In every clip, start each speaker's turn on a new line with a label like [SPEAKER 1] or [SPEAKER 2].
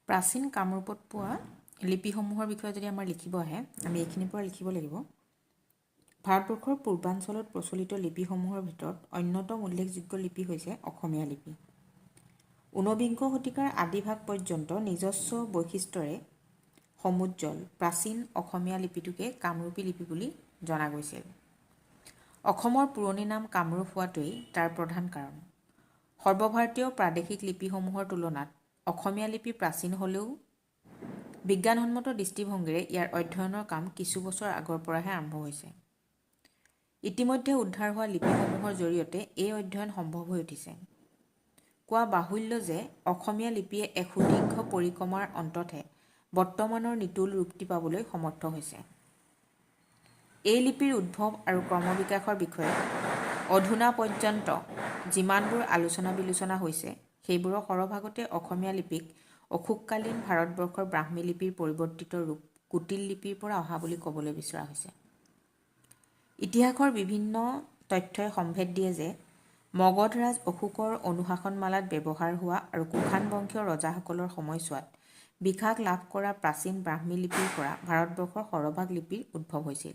[SPEAKER 1] প্ৰাচীন কামৰূপত পোৱা লিপিসমূহৰ বিষয়ে যদি আমাৰ লিখিব আহে আমি এইখিনিৰ পৰা লিখিব লাগিব। ভাৰতবৰ্ষৰ পূৰ্বাঞ্চলত প্ৰচলিত লিপিসমূহৰ ভিতৰত অন্যতম উল্লেখযোগ্য লিপি হৈছে অসমীয়া লিপি। ঊনবিংশ শতিকাৰ আদিভাগ পৰ্যন্ত নিজস্ব বৈশিষ্ট্যৰে সমুজ্জ্বল প্ৰাচীন অসমীয়া লিপিটোকে কামৰূপী লিপি বুলি জনা গৈছিল। অসমৰ পুৰণি নাম কামৰূপ হোৱাটোৱেই তাৰ প্ৰধান কাৰণ। সৰ্বভাৰতীয় প্ৰাদেশিক লিপিসমূহৰ তুলনাত অসমীয়া লিপি প্ৰাচীন হ'লেও বিজ্ঞানসন্মত দৃষ্টিভংগীৰে ইয়াৰ অধ্যয়নৰ কাম কিছু বছৰ আগৰ পৰাহে আৰম্ভ হৈছে। ইতিমধ্যে উদ্ধাৰ হোৱা লিপিসমূহৰ জৰিয়তে এই অধ্যয়ন সম্ভৱ হৈ উঠিছে। কোৱা বাহুল্য যে অসমীয়া লিপিয়ে এক সুদীৰ্ঘ পৰিক্ৰমাৰ অন্ততহে বৰ্তমানৰ নিতুল ৰূপটি পাবলৈ সমৰ্থ হৈছে। এই লিপিৰ উদ্ভৱ আৰু ক্ৰমবিকাশৰ বিষয়ে অধুনা পৰ্যন্ত যিমানবোৰ আলোচনা বিলোচনা হৈছে সেইবোৰৰ সৰহভাগতে অসমীয়া লিপিক অশোককালীন ভাৰতবৰ্ষৰ ব্ৰাহ্মী লিপিৰ পৰিৱৰ্তিত ৰূপ কুটিল লিপিৰ পৰা অহা বুলি ক'বলৈ বিচৰা হৈছে। ইতিহাসৰ বিভিন্ন তথ্যই সম্ভেদ দিয়ে যে মগধৰাজ অশোকৰ অনুশাসনমালাত ব্যৱহাৰ হোৱা আৰু কুষাণ বংশীয় ৰজাসকলৰ সময়ছোৱাত বিকাশ লাভ কৰা প্ৰাচীন ব্ৰাহ্মী লিপিৰ পৰা ভাৰতবৰ্ষৰ সৰহভাগ লিপিৰ উদ্ভৱ হৈছিল।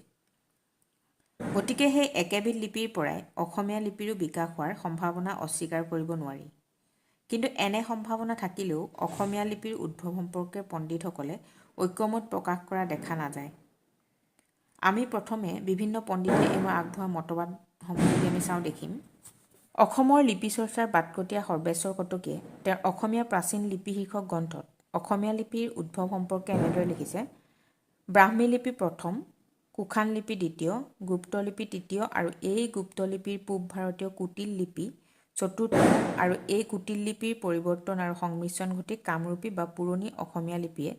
[SPEAKER 1] গতিকে সেই একেবিধ লিপিৰ পৰাই অসমীয়া লিপিৰো বিকাশ হোৱাৰ সম্ভাৱনা অস্বীকাৰ কৰিব নোৱাৰি। কিন্তু এনে সম্ভাৱনা থাকিলেও অসমীয়া লিপিৰ উদ্ভৱ সম্পৰ্কে পণ্ডিতসকলে ঐক্যমত প্ৰকাশ কৰা দেখা নাযায়। আমি প্ৰথমে বিভিন্ন পণ্ডিতে এইবাৰ আগবঢ়োৱা মতবাদসমূহ যদি আমি চাওঁ দেখিম। অসমৰ লিপি চৰ্চাৰ বাটকটীয়া সৰ্বেশ্বৰ কটকীয়ে তেওঁৰ অসমীয়া প্ৰাচীন লিপি শীৰ্ষক গ্ৰন্থত অসমীয়া লিপিৰ উদ্ভৱ সম্পৰ্কে এনেদৰে লিখিছে: ব্ৰাহ্মী লিপি প্ৰথম, কুষাণ লিপি দ্বিতীয়, গুপ্ত লিপি তৃতীয় আৰু এই গুপ্ত লিপিৰ পূব ভাৰতীয় কুটিল লিপি চতুৰ্থ আৰু এই কুটিল লিপিৰ পৰিৱৰ্তন আৰু সংমিশ্ৰণ ঘটি কামৰূপী বা পুৰণি অসমীয়া লিপিয়ে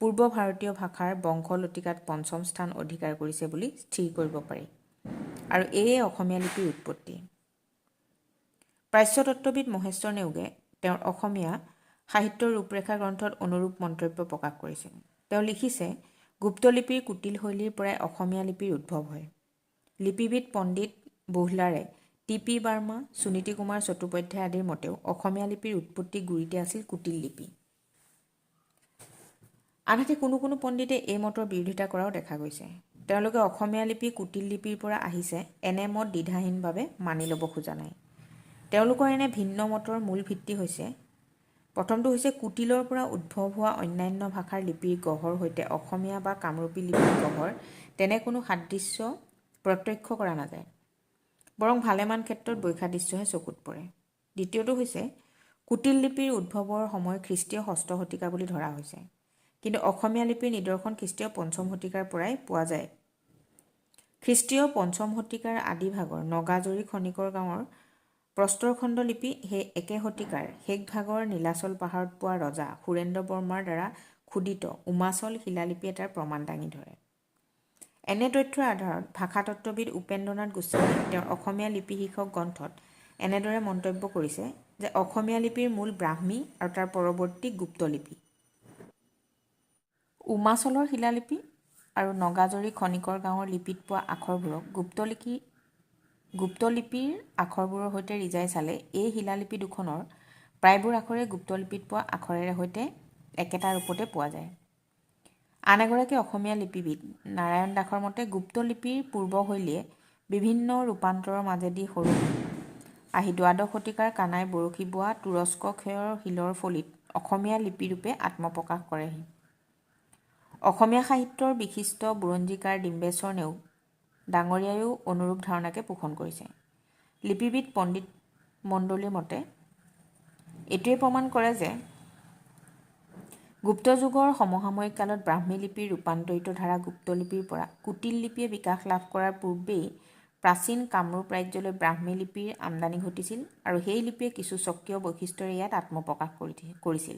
[SPEAKER 1] পূৰ্ব ভাৰতীয় ভাষাৰ বংশলতিকাত পঞ্চম স্থান অধিকাৰ কৰিছে বুলি স্থিৰ কৰিব পাৰি। আৰু এয়ে অসমীয়া লিপিৰ উৎপত্তি। প্ৰাচ্যতত্ত্ববিদ মহেশ্বৰ নেওগে তেওঁৰ অসমীয়া সাহিত্যৰ ৰূপৰেখা গ্ৰন্থত অনুৰূপ মন্তব্য প্ৰকাশ কৰিছে। তেওঁ লিখিছে, গুপ্তলিপিৰ কুটিল শৈলীৰ পৰাই অসমীয়া লিপিৰ উদ্ভৱ হয়। লিপিবিদ পণ্ডিত বোহলাৰে টি.পি. বাৰ্মা, সুনীতি কুমাৰ চট্টোপাধ্যায় আদিৰ মতেও অসমীয়া লিপিৰ উৎপত্তি গুৰিতে আছিল কুটিল লিপি। আনহাতে কোনো কোনো পণ্ডিতে এই মতৰ বিৰোধিতা কৰাও দেখা গৈছে। তেওঁলোকে অসমীয়া লিপি কুটিল লিপিৰ পৰা আহিছে এনে মত দ্বিধাহীনভাৱে মানি ল'ব খোজা নাই। তেওঁলোকৰ এনে ভিন্ন মতৰ মূল ভিত্তি হৈছে: প্ৰথমটো হৈছে কুটিলৰ পৰা উদ্ভৱ হোৱা অন্যান্য ভাষাৰ লিপিৰ গঢ়ৰ সৈতে অসমীয়া বা কামৰূপী লিপিৰ গঢ়ৰ তেনে কোনো সাদৃশ্য প্ৰত্যক্ষ কৰা নাযায়, বৰং ভালেমান ক্ষেত্ৰত বৈসাদৃশ্যহে চকুত পৰে। দ্বিতীয়টো হৈছে কুটিল লিপিৰ উদ্ভৱৰ সময় খ্ৰীষ্টীয় ষষ্ঠ শতিকা বুলি ধৰা হৈছে, কিন্তু অসমীয়া লিপিৰ নিদৰ্শন খ্ৰীষ্টীয় পঞ্চম শতিকাৰ পৰাই পোৱা যায়। খ্ৰীষ্টীয় পঞ্চম শতিকাৰ আদিভাগৰ নগাজৰি খনিকৰ গাঁৱৰ প্ৰস্তৰখণ্ড লিপি সেই একে শতিকাৰ শেষভাগৰ নীলাচল পাহাৰত পোৱা ৰজা সুৰেন্দ্ৰ বৰ্মাৰ দ্বাৰা খোদিত উমাচল শিলালিপি এটাৰ প্ৰমাণ দাঙি ধৰে। এনে তথ্যৰ আধাৰত ভাষাতত্ত্ববিদ উপেন্দ্ৰনাথ গোস্বামীয়ে তেওঁৰ অসমীয়া লিপি শীৰ্ষক গ্ৰন্থত এনেদৰে মন্তব্য কৰিছে যে অসমীয়া লিপিৰ মূল ব্ৰাহ্মী আৰু তাৰ পৰৱৰ্তী গুপ্ত লিপি। উমাচলৰ শিলালিপি আৰু নগাজৰি খনিকৰ গাঁৱৰ লিপিত পোৱা আখৰবোৰক গুপ্ত লিপিৰ আখৰবোৰৰ সৈতে ৰিজাই চালে এই শিলালিপি দুখনৰ প্ৰায়বোৰ আখৰে গুপ্ত লিপিত পোৱা আখৰেৰে সৈতে একেটা ৰূপতে পোৱা যায়। আন এগৰাকী অসমীয়া লিপিবিদ নাৰায়ণ দাসৰ মতে গুপ্ত লিপিৰ পূৰ্বশৈলীয়ে বিভিন্ন ৰূপান্তৰৰ মাজেদি সৰু আহি দ্বাদশ শতিকাৰ কানাই বৰশী বোৱা তুৰস্ক ক্ষয়ৰ শিলৰ ফলিত অসমীয়া লিপিৰূপে আত্মপ্ৰকাশ কৰেহি। অসমীয়া সাহিত্যৰ বিশিষ্ট বুৰঞ্জীকাৰ ডিম্বেশ্বৰ নেওগ ডাঙৰীয়ায়ো অনুৰূপ ধাৰণাকে পোষণ কৰিছে। লিপিবিদ পণ্ডিত মণ্ডলীৰ মতে এইটোৱে প্ৰমাণ কৰে যে গুপ্ত যুগৰ সমসাময়িক কালত ব্ৰাহ্মী লিপিৰ ৰূপান্তৰিত ধাৰা গুপ্ত লিপিৰ পৰা কুটিল লিপিয়ে বিকাশ লাভ কৰাৰ পূৰ্বেই প্ৰাচীন কামৰূপ ৰাজ্যলৈ ব্ৰাহ্মী লিপিৰ আমদানি ঘটিছিল আৰু সেই লিপিয়ে কিছু স্বকীয় বৈশিষ্ট্যৰে ইয়াত আত্মপ্ৰকাশ কৰিছিল।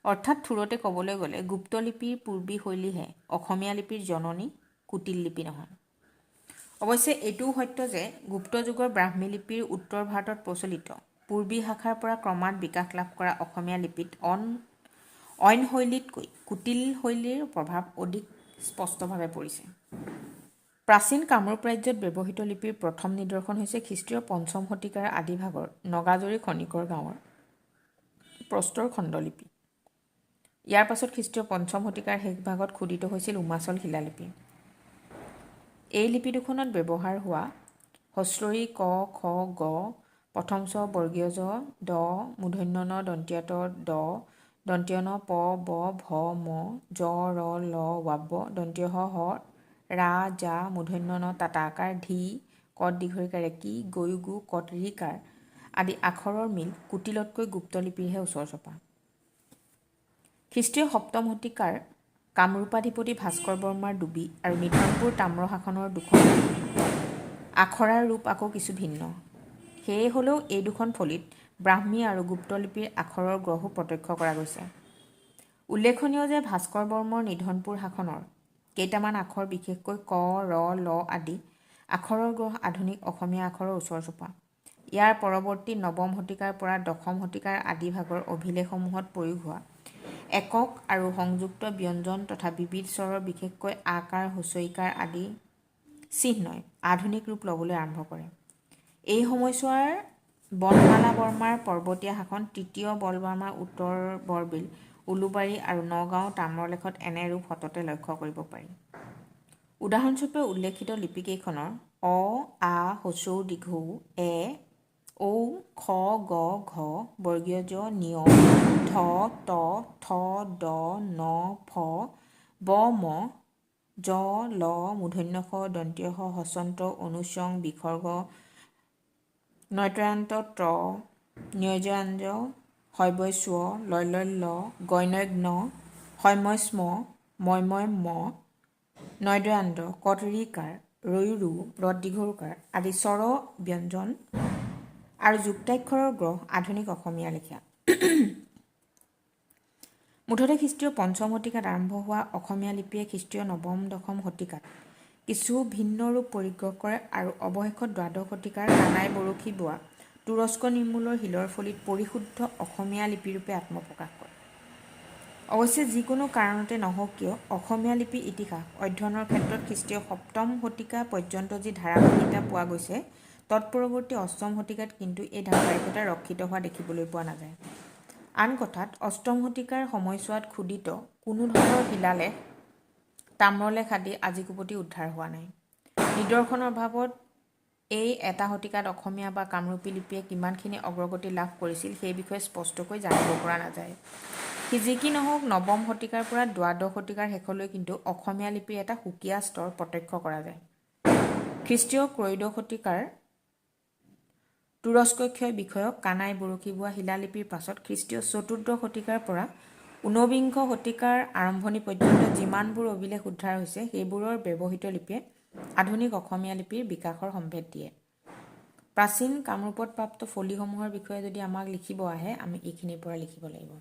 [SPEAKER 1] অৰ্থাৎ থোৰতে ক'বলৈ গ'লে গুপ্ত লিপিৰ পূৰ্বী শৈলীহে অসমীয়া লিপিৰ জননী, কুটিল লিপি নহয়। অৱশ্যে এইটোও সত্য যে গুপ্ত যুগৰ ব্ৰাহ্মী লিপিৰ উত্তৰ ভাৰতত প্ৰচলিত পূৰ্বী শাখাৰ পৰা ক্ৰমাৎ বিকাশ লাভ কৰা অসমীয়া লিপিত অইন শৈলীতকৈ কুটিল শৈলীৰ প্ৰভাৱ অধিক স্পষ্টভাৱে পৰিছে। প্ৰাচীন কামৰূপ ৰাজ্যত ব্যৱহৃত লিপিৰ প্ৰথম নিদৰ্শন হৈছে খ্ৰীষ্টীয় পঞ্চম শতিকাৰ আদিভাগৰ নগাজৰি খনিকৰ গাঁৱৰ প্ৰস্তৰ খণ্ড লিপি। ইয়াৰ পাছত খ্ৰীষ্টীয় ৫ম শতিকাৰ শেষ ভাগত খোদিত হৈছিল উমাচল শিলালিপি। এই লিপি দুখনত ব্যৱহাৰ হোৱা হস্ৰই ক খ গ প্ৰথম চ বৰ্গীয় জ দ মূৰ্ধন্য ন দন্তীয় ত দ দন্তীয় ন প ব ভ ম জ ৰ ল ৱাব্য দন্তীয় হ হ ৰা জা মূৰ্ধন্য ন তাতাকাৰ ধি কত দীঘৰিকাৰ কি গৈ গু কট ৰিকাৰ আদি আখৰৰ মিল কুটিলতকৈ গুপ্তলিপিৰহে ওচৰ চপা। খ্ৰীষ্টীয় ৭ম শতিকাৰ কামৰূপাধিপতি ভাস্কৰ বৰ্মাৰ ডুবি আৰু নিধনপুৰ তাম্ৰশাসনৰ দুখন আখৰাৰ ৰূপ আকৌ কিছু ভিন্ন। সেয়ে হ'লেও এই দুখন ফলিত ব্ৰাহ্মী আৰু গুপ্তলিপিৰ আখৰৰ গ্ৰহো প্ৰত্যক্ষ কৰা গৈছে। উল্লেখনীয় যে ভাস্কৰ বৰ্মৰ নিধনপুৰ শাসনৰ কেইটামান আখৰ বিশেষকৈ ক ৰ ল আদি আখৰৰ গ্ৰহ আধুনিক অসমীয়া আখৰৰ ওচৰ চপা। ইয়াৰ পৰৱৰ্তী ৯ম শতিকাৰ পৰা ১০ম শতিকাৰ আদিভাগৰ অভিলেখসমূহত প্ৰয়োগ হোৱা একক আৰু সংযুক্ত ব্যঞ্জন তথা বিবিধ স্বৰৰ বিশেষকৈ আকাৰ হ্ৰস্বইকাৰ আদি চিহ্নই আধুনিক ৰূপ ল'বলৈ আৰম্ভ কৰে। এই সময়ছোৱাৰ বনমালা বৰ্মাৰ পৰ্বতীয়া শাসন, তৃতীয় বলবৰ্মাৰ উত্তৰ বৰবিল উলুবাৰী আৰু নগাঁও তাম্ৰলেখত এনে ৰূপ সততে লক্ষ্য কৰিব পাৰি। উদাহৰণস্বৰূপে উল্লেখিত লিপিকেইখনৰ অ আ হ্ৰস্বউ দীৰ্ঘউ এ ঔ খ গ ঘ বৰ্গীয় জ নিয় ধ ত থ দ ন ফ ব ম জ ল মূৰ্ধন্য ষ দন্তীয় স হস্ৰন্ত অনুস্বং বিসৰ্গ নয়ত্ৰান্ত ত্ৰ ন্যয়জাঞ্জ শৈবয় স্ব লয় ল গণয় ন হৈময় স্ম ময়ময় ম নয়দ্ৰয়ান্ত কট ৰিকাৰ ৰৈ ৰু ৰত দীঘৰুকাৰ আদি স্বৰ ব্যঞ্জন আৰু যুক্তাক্ষৰৰ গ্ৰহ আধুনিক অসমীয়া লেখীয়া। মুঠতে খ্ৰীষ্টীয় ৫ম শতিকাত আৰম্ভ হোৱা অসমীয়া লিপিয়ে খ্ৰীষ্টীয় ৯ম-১০ম শতিকাত কিছু ভিন্ন ৰূপ পৰিগ্ৰহ কৰে আৰু অৱশেষত দ্বাদশ শতিকাৰ কানাই বৰশী বোৱা তুৰস্ক নিৰ্মূলৰ শিলৰ ফলিত পৰিশুদ্ধ অসমীয়া লিপিৰূপে আত্মপ্ৰকাশ কৰে। অৱশ্যে যিকোনো কাৰণতে নহওক কিয় অসমীয়া লিপিৰ ইতিহাস অধ্যয়নৰ ক্ষেত্ৰত খ্ৰীষ্টীয় ৭ম শতিকা পৰ্যন্ত যি ধাৰাবাহিকতা পোৱা গৈছে তৎপৰৱৰ্তী ৮ম শতিকাত কিন্তু এই ধাৰাবাহিকতা ৰক্ষিত হোৱা দেখিবলৈ পোৱা নাযায়। আন কথাত ৮ম শতিকাৰ সময়ছোৱাত খোদিত কোনো ধৰণৰ শিলালেখ তাম্ৰলেখ আদি আজিকোপতি উদ্ধাৰ হোৱা নাই। নিদৰ্শনৰ অভাৱত এই এটা শতিকাত অসমীয়া বা কামৰূপী লিপিয়ে কিমানখিনি অগ্ৰগতি লাভ কৰিছিল সেই বিষয়ে স্পষ্টকৈ জানিব পৰা নাযায়। যি কি নহওক ৯ম শতিকাৰ পৰা দ্বাদশ শতিকাৰ শেষলৈ কিন্তু অসমীয়া লিপিৰ এটা সুকীয়া স্তৰ প্ৰত্যক্ষ কৰা যায়। খ্ৰীষ্টীয় ত্ৰয়োদশ শতিকাৰ তুৰস্কক্ষয় বিষয়ক কানাই বৰশী বোৱা শিলালিপিৰ পাছত খ্ৰীষ্টীয় চতুৰ্দশ শতিকাৰ পৰা ঊনবিংশ শতিকাৰ আৰম্ভণি পৰ্যন্ত যিমানবোৰ অভিলেখ উদ্ধাৰ হৈছে সেইবোৰৰ ব্যৱহৃত লিপিয়ে আধুনিক অসমীয়া লিপিৰ বিকাশৰ সম্ভেদ দিয়ে। প্ৰাচীন কামৰূপত প্ৰাপ্ত ফলিসমূহৰ বিষয়ে যদি আমাক লিখিব আহে আমি এইখিনিৰ পৰা লিখিব লাগিব।